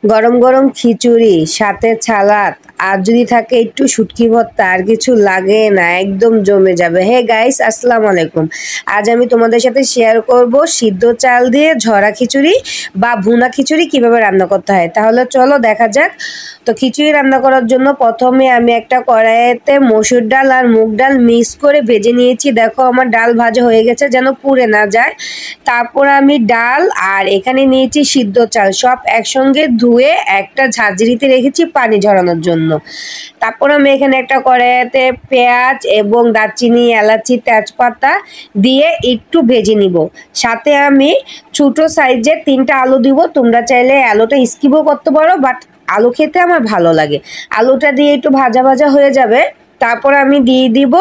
গরম গরম খিচুড়ি সাথে সালাদ আর যদি থাকে একটু শুটকি ভর্তা আর কিছু লাগে না, একদম জমে যাবে। হে গাইস, আসসালামু আলাইকুম। আজ আমি তোমাদের সাথে শেয়ার করব সিদ্ধ চাল দিয়ে ঝরা খিচুড়ি বা ভুনা খিচুড়ি কিভাবে রান্না করতে হয়। তাহলে চলো দেখা যাক। তো খিচুড়ি রান্না করার জন্য প্রথমে আমি একটা কড়াইতে মসুর ডাল আর মুগ ডাল মিক্স করে ভেজে নিয়েছি। দেখো আমার ডাল ভাজা হয়ে গেছে, যেন পুড়ে না যায়। তারপর আমি ডাল আর এখানে নিয়েছি সিদ্ধ চাল, সব একসঙ্গে ধুয়ে একটা ঝাঁঝরিতে রেখেছি পানি ঝরানোর জন্য। তারপর আমি এখানে একটা কড়াইতে পেঁয়াজ এবং দারচিনি, এলাচি, তেজপাতা দিয়ে একটু ভেজে নিব। সাথে আমি ছোটো সাইজের 3টা আলু দিব। তোমরা চাইলে আলুটা স্কিপও করতে পারো, বাট আলু খেতে আমার ভালো লাগে। আলুটা দিয়ে একটু ভাজা ভাজা হয়ে যাবে। তারপর আমি দিয়ে দিব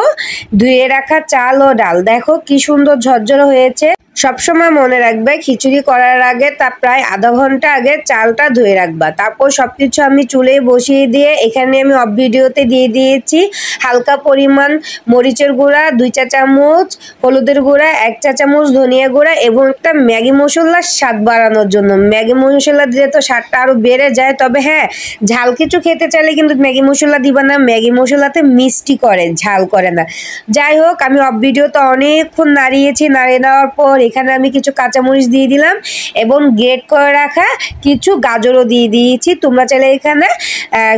ধুয়ে রাখা চাল ও ডাল। দেখো কি সুন্দর ঝরঝরে হয়েছে। সবসময় মনে রাখবে খিচুড়ি করার আগে তা প্রায় আধা ঘন্টা আগে চালটা ধুয়ে রাখবা। তারপর সবকিছু আমি চুলে বসিয়ে দিয়ে এখানে আমি অফ ভিডিওতে দিয়ে দিয়েছি হালকা পরিমাণ মরিচের গুঁড়া 2 চা চামচ, হলুদের গুঁড়া 1 চা চামচ, ধনিয়া গুঁড়া এবং একটা ম্যাগি মশলার স্বাদ বাড়ানোর জন্য। ম্যাগি মশলা দিলে তো স্বাদটা আরও বেড়ে যায়। তবে হ্যাঁ, ঝাল কিছু খেতে চাইলে কিন্তু ম্যাগি মশলা দিবা না। ম্যাগি মশলাতে মিষ্টি করে, ঝাল করে না। যাই হোক, আমি অফ ভিডিওতে অনেকক্ষণ নাড়িয়েছি। নাড়িয়ে নেওয়ার পর এখানে আমি কিছু কাঁচামরিচ দিয়ে দিলাম এবং গ্রেট করে রাখা কিছু গাজরও দিয়ে দিয়েছি। তোমরা চাইলে এখানে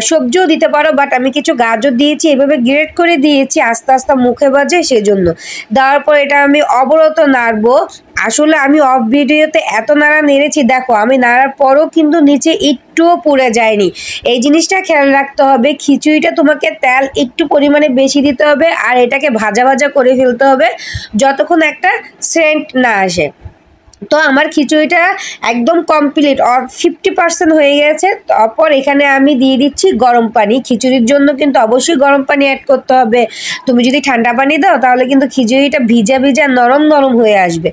সবজিও দিতে পারো, বাট আমি কিছু গাজর দিয়েছি, এভাবে গ্রেট করে দিয়েছি, আস্তে আস্তে মুখে বাজে সেজন্য। দেওয়ার পর এটা আমি অবরত নাড়বো। আসলে আমি অফ ভিডিওতে এত নাড়া নেড়েছি, দেখো আমি নাড়ার পরও কিন্তু নিচে একটুও পুড়ে যায়নি। এই জিনিসটা খেয়াল রাখতে হবে। খিচুড়িটা তোমাকে তেল একটু পরিমাণে বেশি দিতে হবে আর এটাকে ভাজা ভাজা করে ফেলতে হবে যতক্ষণ একটা সেন্ট না আসে। তো আমার খিচুড়িটা একদম কমপ্লিট 50% হয়ে গেছে। তারপর এখানে আমি দিয়ে দিচ্ছি গরম পানি। খিচুড়ির জন্য কিন্তু অবশ্যই গরম পানি অ্যাড করতে হবে। তুমি যদি ঠান্ডা পানি দাও তাহলে কিন্তু খিচুড়িটা ভিজা ভিজা নরম নরম হয়ে আসবে।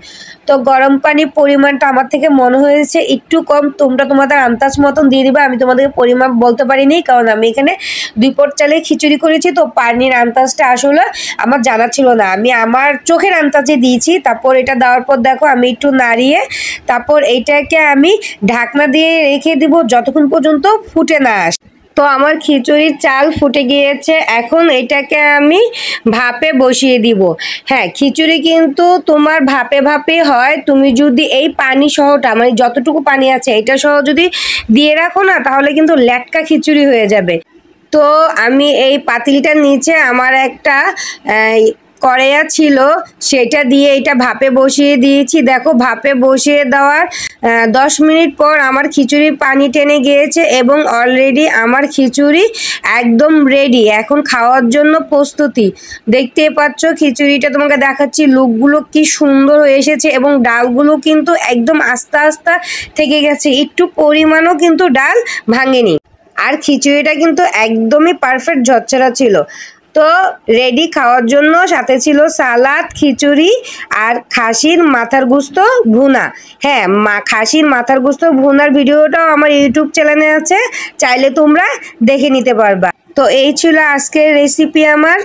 তো গরম পানির পরিমাণটা আমার থেকে মনে হয়েছে একটু কম। তোমরা তোমাদের আন্দাজ মতন দিয়ে দিবা। আমি তোমাদেরকে পরিমাপ বলতে পারিনি, কারণ আমি এখানে 2 পট চালে খিচুড়ি করেছি। তো পানির আন্দাজটা আসলে আমার জানা ছিল না, আমি আমার চোখের আন্দাজে দিয়েছি। তারপর এটা দেওয়ার পর দেখো আমি একটু নাড়িয়ে তারপর এইটাকে আমি ঢাকনা দিয়ে রেখে দিব যতক্ষণ পর্যন্ত ফুটে না আসে। তো আমার খিচুড়ির চাল ফুটে গিয়েছে, এখন এটাকে আমি ভাপে বসিয়ে দিব। হ্যাঁ, খিচুড়ি কিন্তু তোমার ভাপে ভাপে হয়। তুমি যদি এই পানি সহটা, মানে যতটুকু পানি আছে এটা সহ যদি দিয়ে রাখো না, তাহলে কিন্তু লেটকা খিচুড়ি হয়ে যাবে। তো আমি এই পাতিলটার নিচে আমার একটা কড়াইয়া ছিল, সেটা দিয়ে এটা ভাপে বসিয়ে দিয়েছি। দেখো ভাপে বসিয়ে দেওয়ার 10 মিনিট পর আমার খিচুড়ির পানি টেনে গিয়েছে এবং অলরেডি আমার খিচুড়ি একদম রেডি। এখন খাওয়ার জন্য প্রস্তুতি। দেখতে পাচ্ছ খিচুড়িটা তোমাকে দেখাচ্ছি, লুকগুলো কি সুন্দর হয়ে এসেছে এবং ডালগুলো কিন্তু একদম আস্তে আস্তে থেকে গেছে, একটু পরিমাণও কিন্তু ডাল ভাঙেনি। আর খিচুড়িটা কিন্তু একদমই পারফেক্ট ঝরঝরা ছিল। তো রেডি খাওয়ার জন্য। সাথে ছিল সালাদ, খিচুড়ি আর খাসির মাথার গোস্ত ভুনা। হ্যাঁ, খাসির মাথার গোস্ত ভুনার ভিডিওটাও আমার ইউটিউব চ্যানেলে আছে, চাইলে তোমরা দেখে নিতে পারবা। তো এই ছিল আজকের রেসিপি আমার,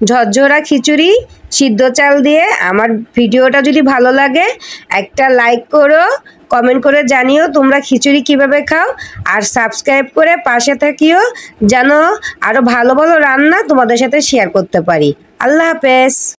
ঝরঝরা খিচুড়ি সিদ্ধ চাল দিয়ে। আমার ভিডিওটা যদি ভালো লাগে একটা লাইক করো, কমেন্ট করে জানিও তোমরা খিচুড়ি কিভাবে খাও, আর সাবস্ক্রাইব করে পাশে থাকিও যেন আরও ভালো ভালো রান্না তোমাদের সাথে শেয়ার করতে পারি। আল্লাহ হাফেজ।